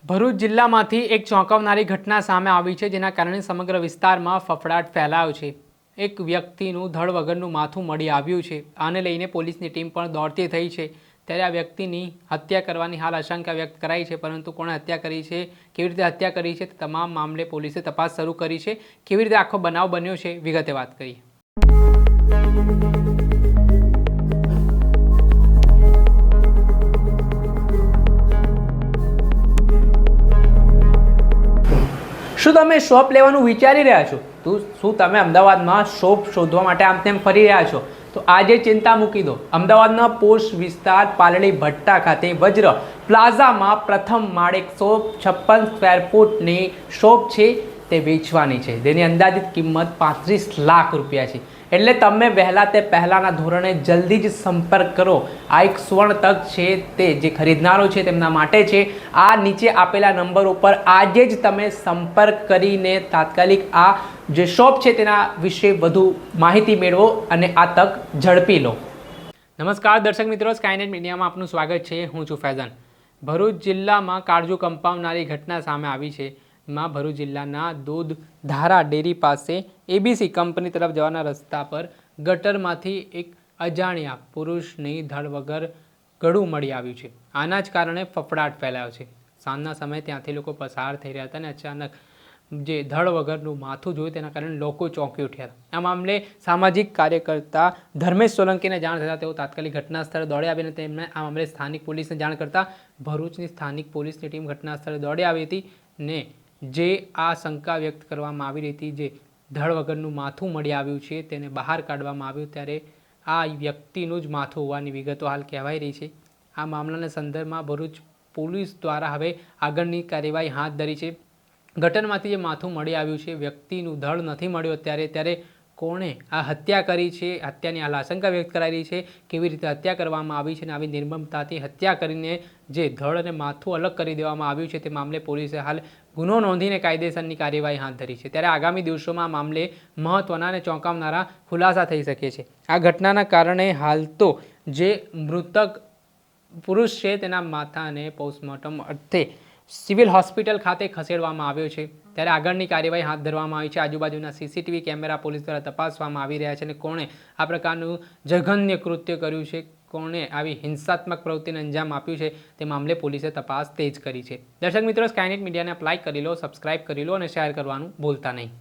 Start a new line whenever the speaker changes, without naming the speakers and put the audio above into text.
ભરૂચ જિલ્લામાંથી એક ચોંકાવનારી ઘટના સામે આવી છે, જેના કારણે સમગ્ર વિસ્તારમાં ફફડાટ ફેલાયો છે। એક વ્યક્તિનું ધડ વગરનું માથું મળી આવ્યું છે। આને લઈને પોલીસની ટીમ પણ દોડતી થઈ છે। ત્યારે આ વ્યક્તિની હત્યા કરવાની હાલ આશંકા વ્યક્ત કરાઈ છે, પરંતુ કોણે હત્યા કરી છે, કેવી રીતે હત્યા કરી છે, તમામ મામલે પોલીસે તપાસ શરૂ કરી છે। કેવી રીતે આખો બનાવ બન્યો છે, વિગતે વાત કરીએ। શું તમે શોપ લેવાનું વિચારી રહ્યા છો? શું તમે અમદાવાદમાં શોપ શોધવા માટે આમ તેમ ફરી રહ્યા છો? તો આજે ચિંતા મૂકી દો। અમદાવાદના પોશ વિસ્તાર પાલડી ભટ્ટા ખાતે વજ્ર પ્લાઝામાં પ્રથમ માળે 156 સ્ક્વેર ફૂટની શોપ છે, તે વેચવાની છે, જેની અંદાજિત કિંમત 35 લાખ રૂપિયા છે। એટલે તમે વહેલા તે પહેલાંના ધોરણે જલ્દી જ સંપર્ક કરો। આ એક સુવર્ણ તક છે, તે જે ખરીદનારો છે તેમના માટે છે। આ નીચે આપેલા નંબર ઉપર આજે જ તમે સંપર્ક કરીને તાત્કાલિક આ જે શોપ છે તેના વિશે વધુ માહિતી મેળવો અને આ તક ઝડપી લો। નમસ્કાર દર્શક મિત્રો, સ્કાયનેટ મીડિયામાં આપનું સ્વાગત છે। હું છું ફૈઝાન। ભરૂચ જિલ્લામાં કાળજુ કંપાવનારી ઘટના સામે આવી છે। માં ભરૂચ જિલ્લાના દૂધધારા ડેરી પાસે એબીસી કંપની તરફ જવાના રસ્તા પર ગટરમાંથી એક અજાણ્યા પુરુષની ધડ વગર ગળું મળી આવ્યું છે। આના જ કારણે ફફડાટ ફેલાયો છે। સાંજના સમયે ત્યાંથી લોકો પસાર થઈ રહ્યા હતા અને અચાનક જે ધડ વગરનું માથું જોયું તેના કારણે લોકો ચોંકી ઉઠ્યા હતા। આ મામલે સામાજિક કાર્યકર્તા ધર્મેશ સોલંકીને જાણ થતાં તેઓ તાત્કાલિક ઘટના સ્થળે દોડી આવીને તેમને આ મામલે સ્થાનિક પોલીસને જાણ કરતા ભરૂચની સ્થાનિક પોલીસની ટીમ ઘટના સ્થળે દોડી આવી હતી ને જે આ શંકા વ્યક્ત કરવામાં આવી રહી હતી, જે ધડ વગરનું માથું મળી આવ્યું છે તેને બહાર કાઢવામાં આવ્યું, ત્યારે આ વ્યક્તિનું જ માથું હોવાની વિગતો હાલ કહેવાઈ રહી છે। આ મામલાના સંદર્ભમાં ભરૂચ પોલીસ દ્વારા હવે આગળની કાર્યવાહી હાથ ધરી છે। ગટરમાંથી જે માથું મળી આવ્યું છે, વ્યક્તિનું ધડ નથી મળ્યું ત્યારે કોણે આ હત્યા કરી છે, હત્યાની હાલ આશંકા વ્યક્ત કરાઈ રહી છે। કેવી રીતે હત્યા કરવામાં આવી છે અને આવી નિર્મમતાથી હત્યા કરીને જે ધડ અને માથું અલગ કરી દેવામાં આવ્યું છે, તે મામલે પોલીસે હાલ ગુનો નોંધીને કાયદેસરની કાર્યવાહી હાથ ધરી છે। ત્યારે આગામી દિવસોમાં આ મામલે મહત્વના અને ચોંકાવનારા ખુલાસા થઈ શકે છે। આ ઘટનાના કારણે હાલ તો જે મૃતક પુરુષ છે તેના માથાને પોસ્ટમોર્ટમ અર્થે સિવિલ હોસ્પિટલ ખાતે ખસેડવામાં આવ્યો છે। ત્યારે આગળની કાર્યવાહી હાથ ધરવામાં આવી છે। આજુબાજુના સીસીટીવી કેમેરા પોલીસ દ્વારા તપાસવામાં આવી રહ્યા છે અને કોણે આ પ્રકારનું જઘન્ય કૃત્ય કર્યું છે, કોણે આવી હિંસાત્મક પ્રવૃત્તિને અંજામ આપ્યું છે, તે મામલે પોલીસે તપાસ તેજ કરી છે। દર્શક મિત્રો, સ્કાયનેટ મીડિયાને લાઈક કરી લો, સબસ્ક્રાઇબ કરી લો અને શેર કરવાનું ભૂલતા નહીં।